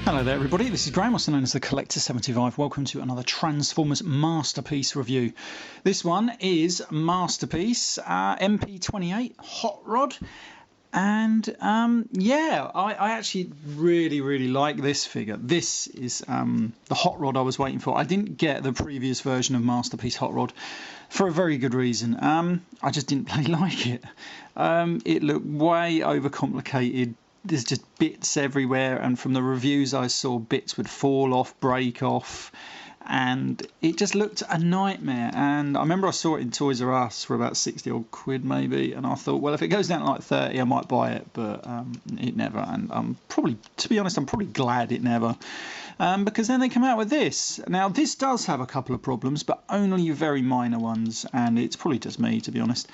Hello there everybody, this is Graham, also known as the Collector75. Welcome to another Transformers Masterpiece review. This one is Masterpiece MP-28 Hot Rod. And yeah, I actually really like this figure. This is the Hot Rod I was waiting for. I didn't get the previous version of Masterpiece Hot Rod for a very good reason. I just didn't really like it. It looked way overcomplicated. There's just bits everywhere, and from the reviews I saw, bits would fall off, break off, and it just looked a nightmare. And I remember I saw it in Toys R Us for about 60 odd quid maybe, and I thought, well, if it goes down to like 30 I might buy it, but it never. And to be honest, I'm probably glad it never, because then they come out with this. Now this does have a couple of problems, but only very minor ones, and it's probably just me, to be honest.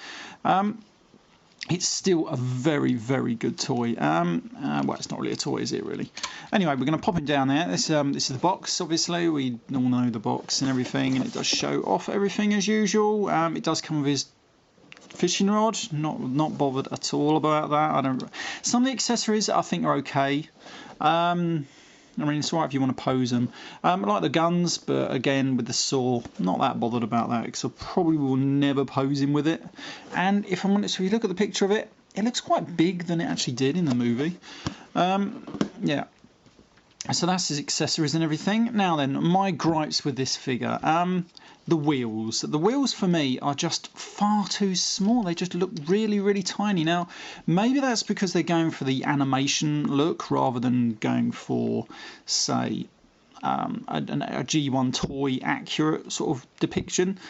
It's still a very good toy. Well, it's not really a toy, is it, really? Anyway, we're going to pop him down there. This is the box, obviously. We all know the box and everything, and it does show off everything as usual. It does come with his fishing rod. Not bothered at all about that. Some of the accessories I think are okay. I mean, it's alright if you want to pose them. I like the guns, but again, with the saw, not that bothered about that, because I probably will never pose him with it. And if I'm honest, if you look at the picture of it, it looks quite big than it actually did in the movie. Yeah. So that's his accessories and everything. Now then, my gripes with this figure. The wheels. The wheels for me are just far too small. They just look really tiny. Now, maybe that's because they're going for the animation look rather than going for, say, a G1 toy accurate sort of depiction.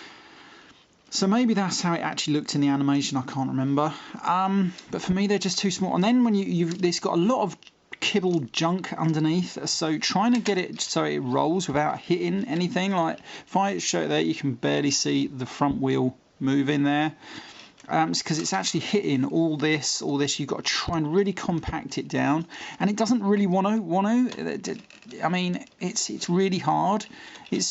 So maybe that's how it actually looked in the animation. I can't remember. But for me, they're just too small. And then when it's got a lot of kibbled junk underneath, so trying to get it so it rolls without hitting anything, like if I show it there, you can barely see the front wheel moving there. It's because it's actually hitting all this. You've got to try and really compact it down, and it doesn't really want to. I mean, it's really hard. It's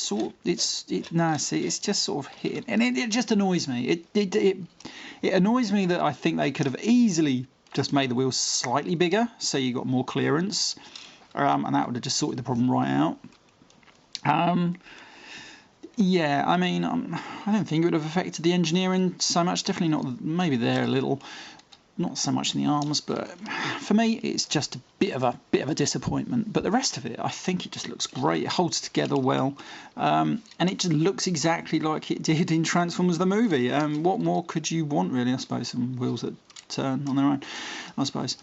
just sort of hitting, and it just annoys me. It annoys me that I think they could have easily just made the wheels slightly bigger, so you got more clearance, and that would have just sorted the problem right out. Yeah, I mean, I don't think it would have affected the engineering so much. Definitely not. Maybe there a little, not so much in the arms, but for me, it's just a bit of a disappointment. But the rest of it, I think it just looks great. It holds together well, and it just looks exactly like it did in Transformers the movie. What more could you want, really? I suppose some wheels that turn on their own, I suppose.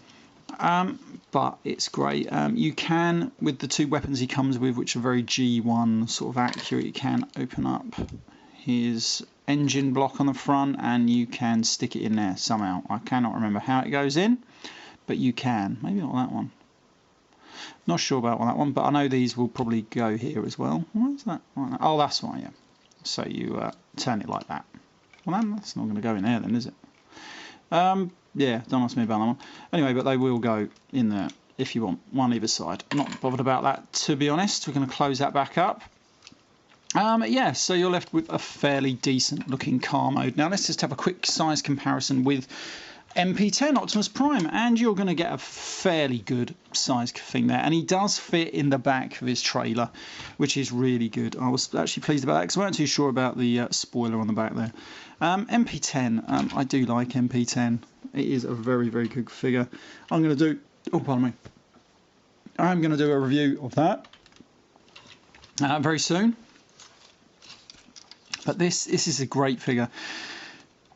But it's great. You can, with the two weapons he comes with, which are very G1 sort of accurate, you can open up his engine block on the front and you can stick it in there somehow. I cannot remember how it goes in, but you can. Maybe not that one. Not sure about that one, but I know these will probably go here as well. What's that? Oh, that's why, yeah. So you turn it like that. Well, that's not going to go in there then, is it? Yeah, don't ask me about that one. Anyway, but they will go in there if you want, one either side. I'm not bothered about that, to be honest. We're going to close that back up. Yeah, so you're left with a fairly decent looking car mode. Now let's just have a quick size comparison with MP-10 Optimus Prime, and you're going to get a fairly good size thing there, and he does fit in the back of his trailer, which is really good. I was actually pleased about that because I weren't too sure about the spoiler on the back there. MP-10, I do like MP-10. It is a very good figure. I'm going to do, oh pardon me, I'm going to do a review of that very soon. But this is a great figure.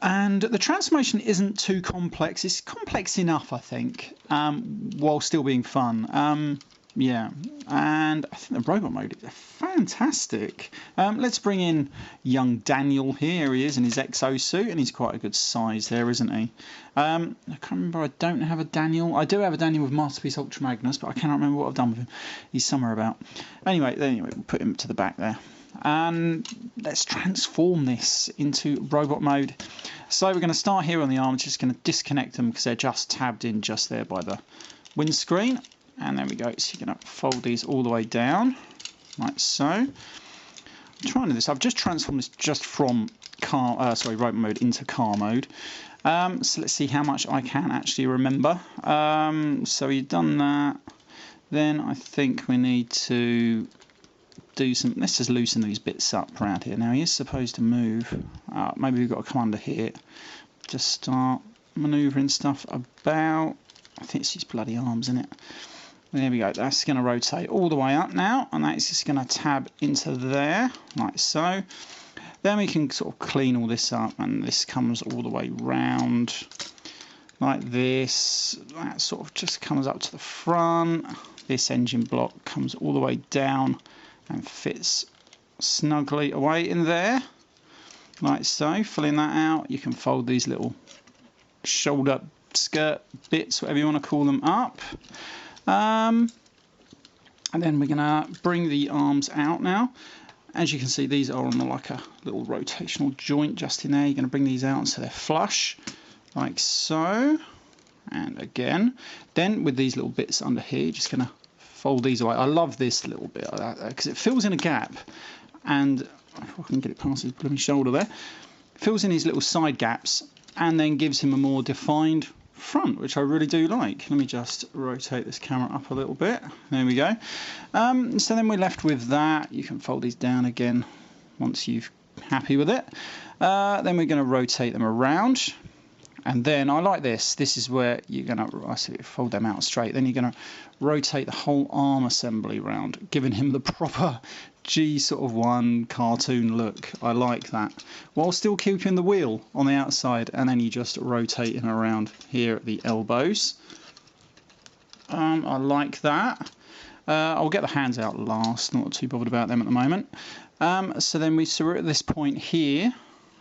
And the transformation isn't too complex. It's complex enough, I think, while still being fun. Yeah, and I think the robot mode is fantastic. Let's bring in young Daniel here. He is in his exosuit, and he's quite a good size there, isn't he? I can't remember. I don't have a Daniel. I do have a Daniel with Masterpiece Ultra Magnus, but I cannot remember what I've done with him. He's somewhere about. Anyway, we'll put him to the back there. And let's transform this into robot mode. So we're going to start here on the arm. Just going to disconnect them because they're just tabbed in just there by the windscreen. And there we go. So you're going to fold these all the way down, like so. I'm trying to do this. I've just transformed this just from robot mode into car mode. So let's see how much I can actually remember. So we've done that. Then I think we need to do some, let's just loosen these bits up around here. Now he is supposed to move, maybe we've got to come under here, just start manoeuvring stuff about. I think it's his bloody arms, isn't it? There we go, that's going to rotate all the way up now, and that's just going to tab into there, like so. Then we can sort of clean all this up, and this comes all the way round like this. That sort of just comes up to the front. This engine block comes all the way down and fits snugly away in there, like so. Filling that out, you can fold these little shoulder skirt bits, whatever you want to call them, up. And then we're going to bring the arms out now. As you can see, these are on like a little rotational joint just in there. You're going to bring these out so they're flush, like so. And again, then with these little bits under here, you're just going to fold these away. I love this little bit because it fills in a gap, and if I can get it past his blooming shoulder there, fills in his little side gaps and then gives him a more defined front, which I really do like. Let me just rotate this camera up a little bit. There we go. So then we're left with that. You can fold these down again once you're happy with it. Then we're going to rotate them around. And then I like this. This is where you're going to, I see, fold them out straight. Then you're going to rotate the whole arm assembly round, giving him the proper G sort of one cartoon look. I like that. While still keeping the wheel on the outside, and then you just rotate him around here at the elbows. I like that. I'll get the hands out last. Not too bothered about them at the moment. So then we're at this point here.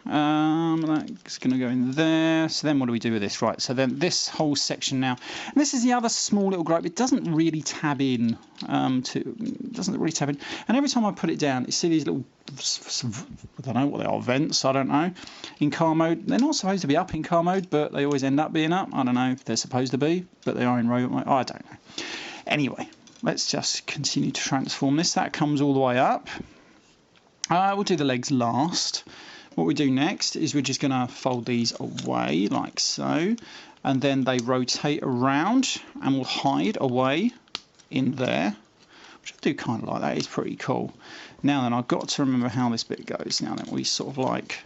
That's going to go in there. So then what do we do with this? Right, so then this whole section now, and this is the other small little gripe, it doesn't really tab in, and every time I put it down, you see these little, I don't know what they are, vents, I don't know, in car mode. They're not supposed to be up in car mode, but they always end up being up. I don't know if they're supposed to be, but they are in robot mode. I don't know. Anyway, let's just continue to transform this. That comes all the way up. We'll do the legs last. What we do next is we're just going to fold these away like so, and then they rotate around and will hide away in there, which I do kind of like. That is pretty cool. Now then, I've got to remember how this bit goes. Now then, we sort of like,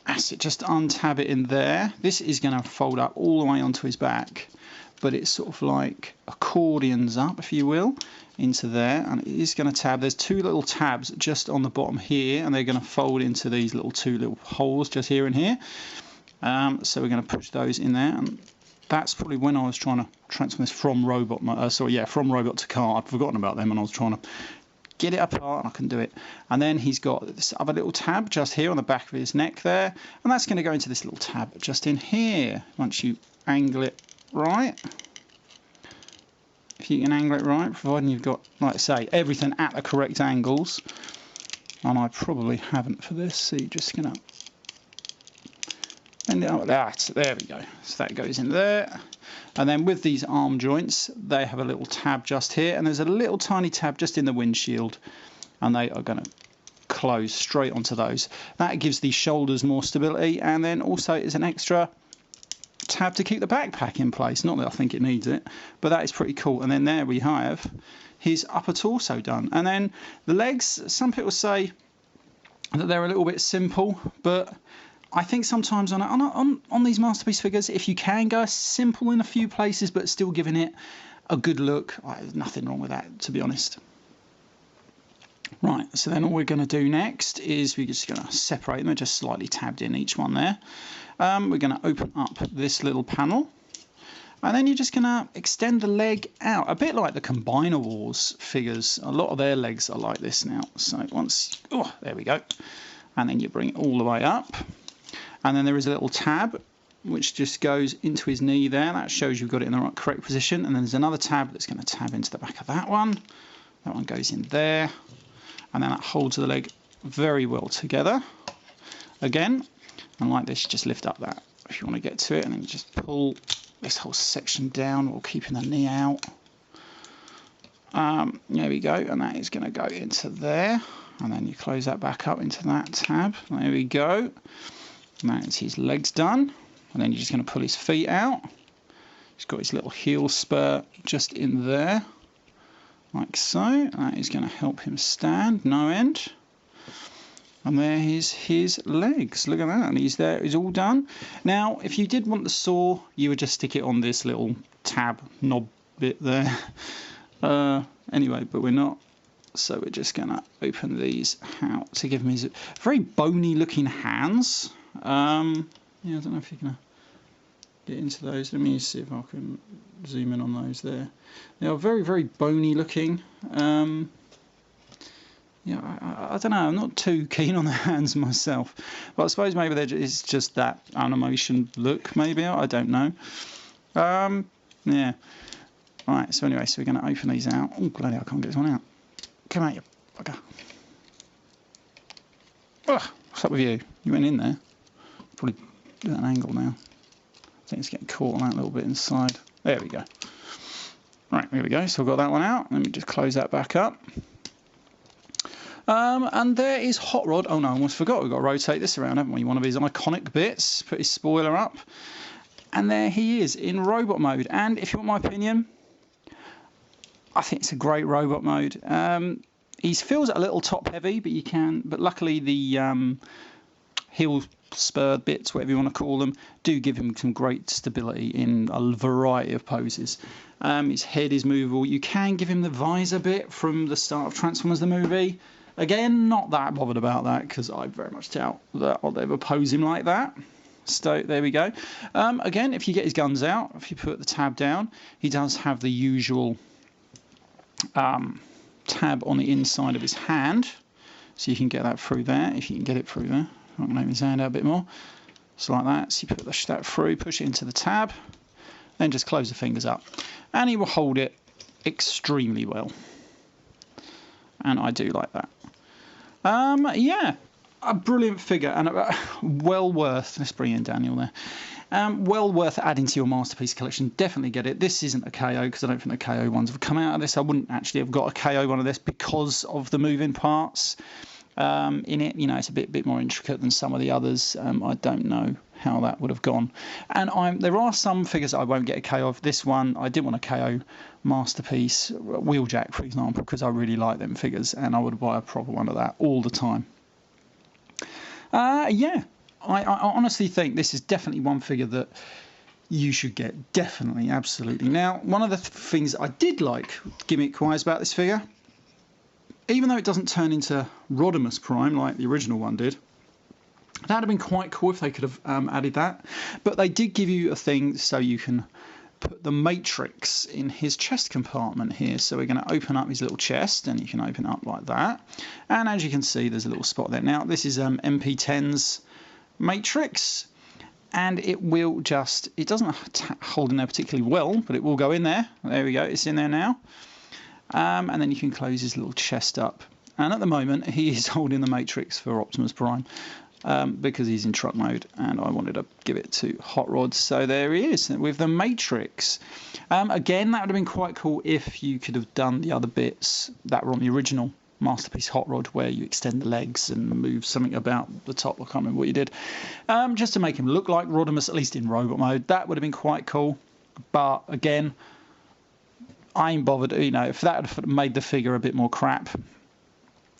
that's it, just untab it in there. This is going to fold up all the way onto his back, but it's sort of like accordions up, if you will, into there, and it is going to tab. There's two little tabs just on the bottom here, and they're going to fold into these two little holes just here and here. So we're going to push those in there, and that's probably when I was trying to transform this from robot, from robot to car. I'd forgotten about them, and I was trying to get it apart, and I can do it. And then he's got this other little tab just here on the back of his neck there, and that's going to go into this little tab just in here. Once you angle it right. If you can angle it right, providing you've got, like I say, everything at the correct angles, and I probably haven't for this, so you're just going to bend it up like that. There we go. So that goes in there. And then with these arm joints, they have a little tab just here, and there's a little tiny tab just in the windshield, and they are going to close straight onto those. That gives the shoulders more stability, and then also is an extra tab to keep the backpack in place. Not that I think it needs it, but that is pretty cool. And then there we have his upper torso done. And then the legs, some people say that they're a little bit simple, but I think sometimes on these masterpiece figures, if you can go simple in a few places but still giving it a good look, there's nothing wrong with that, to be honest. Right, so then all we're going to do next is we're just going to separate them. They're just slightly tabbed in, each one there. We're going to open up this little panel, and then you're just going to extend the leg out, a bit like the Combiner Wars figures. A lot of their legs are like this now. So once, there we go. And then you bring it all the way up, and then there is a little tab which just goes into his knee there. That shows you've got it in the correct position. And then there's another tab that's going to tab into the back of that one. That one goes in there, and then that holds the leg very well together. Again, and like this, you just lift up that if you want to get to it, and then you just pull this whole section down while keeping the knee out. There we go, and that is going to go into there, and then you close that back up into that tab. There we go, and that's his legs done. And then you're just going to pull his feet out He's got his little heel spur just in there, like so. That is going to help him stand, no end. And there is his legs. Look at that. And he's there. He's all done. Now, if you did want the saw, you would just stick it on this little tab knob bit there. Anyway, but we're not. So we're just going to open these out to give him his very bony looking hands. Yeah, I don't know if you can get into those. Let me see if I can zoom in on those there. They are very, very bony looking. Yeah, I don't know. I'm not too keen on the hands myself, but I suppose maybe it's just that animation look. Maybe I don't know. Yeah. Right. So anyway, so we're going to open these out. Oh, bloody! I can't get this one out. Come out, you bugger. Ugh, what's up with you? You went in there. Probably at an angle now. I think it's getting caught on that little bit inside. There we go. Right, here we go. So I've got that one out. Let me just close that back up. And there is Hot Rod. Oh no, I almost forgot. We've got to rotate this around, haven't we? One of his iconic bits. Put his spoiler up. And there he is in robot mode. And if you want my opinion, I think it's a great robot mode. He feels a little top heavy, but luckily the heel spurred bits, whatever you want to call them, do give him some great stability in a variety of poses. His head is movable. You can give him the visor bit from the start of Transformers the movie. Again, not that bothered about that because I very much doubt that I'll ever pose him like that. So there we go. Again, if you get his guns out, if you put the tab down, he does have the usual tab on the inside of his hand, so you can get that through there. If you can get it through there, I'm going to open his hand out a bit more. So like that. So you put that through, push it into the tab, then just close the fingers up, and he will hold it extremely well. And I do like that. Yeah, a brilliant figure and well worth. Let's bring in Daniel there. Well worth adding to your masterpiece collection. Definitely get it. This isn't a KO because I don't think the KO ones have come out of this. I wouldn't actually have got a KO one of this because of the moving parts in it. You know, it's a bit more intricate than some of the others. I don't know how that would have gone. And there are some figures that I won't get a KO of. This one, I did want a KO masterpiece, Wheeljack, for example, because I really like them figures and I would buy a proper one of that all the time. Yeah. I honestly think this is definitely one figure that you should get. Definitely, absolutely. Now, one of the things I did like gimmick-wise about this figure, even though it doesn't turn into Rodimus Prime like the original one did, that would have been quite cool if they could have added that. But they did give you a thing so you can put the Matrix in his chest compartment here. So we're going to open up his little chest, and you can open it up like that. And as you can see, there's a little spot there. Now, this is MP-10's Matrix, and it will just, it doesn't hold in there particularly well, but it will go in there. There we go, it's in there now. And then you can close his little chest up. And at the moment, he is holding the Matrix for Optimus Prime because he's in truck mode, and I wanted to give it to Hot Rod. So there he is with the Matrix. Again, that would have been quite cool if you could have done the other bits that were on the original Masterpiece Hot Rod, where you extend the legs and move something about the top. I can't remember what you did, just to make him look like Rodimus, at least in robot mode. That would have been quite cool, but again, I ain't bothered. You know, if that had made the figure a bit more crap,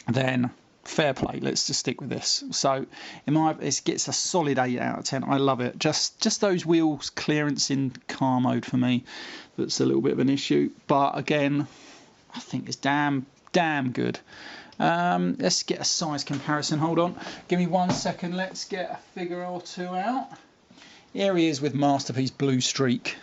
then fair play. Let's just stick with this. So it gets a solid 8 out of 10. I love it. Just those wheels clearance in car mode for me, that's a little bit of an issue, but again, I think it's damn good. Let's get a size comparison. Hold on, give me 1 second. Let's get a figure or two out. Here he is with Masterpiece Blue Streak.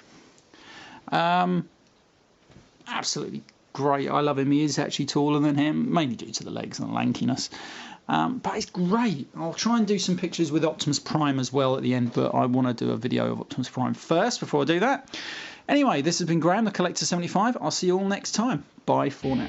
Absolutely great. I love him. He is actually taller than him, mainly due to the legs and the lankiness, but it's great. I'll try and do some pictures with Optimus Prime as well at the end, but I want to do a video of Optimus Prime first before I do that. Anyway, this has been Graham, the Collector 75. I'll see you all next time. Bye for now.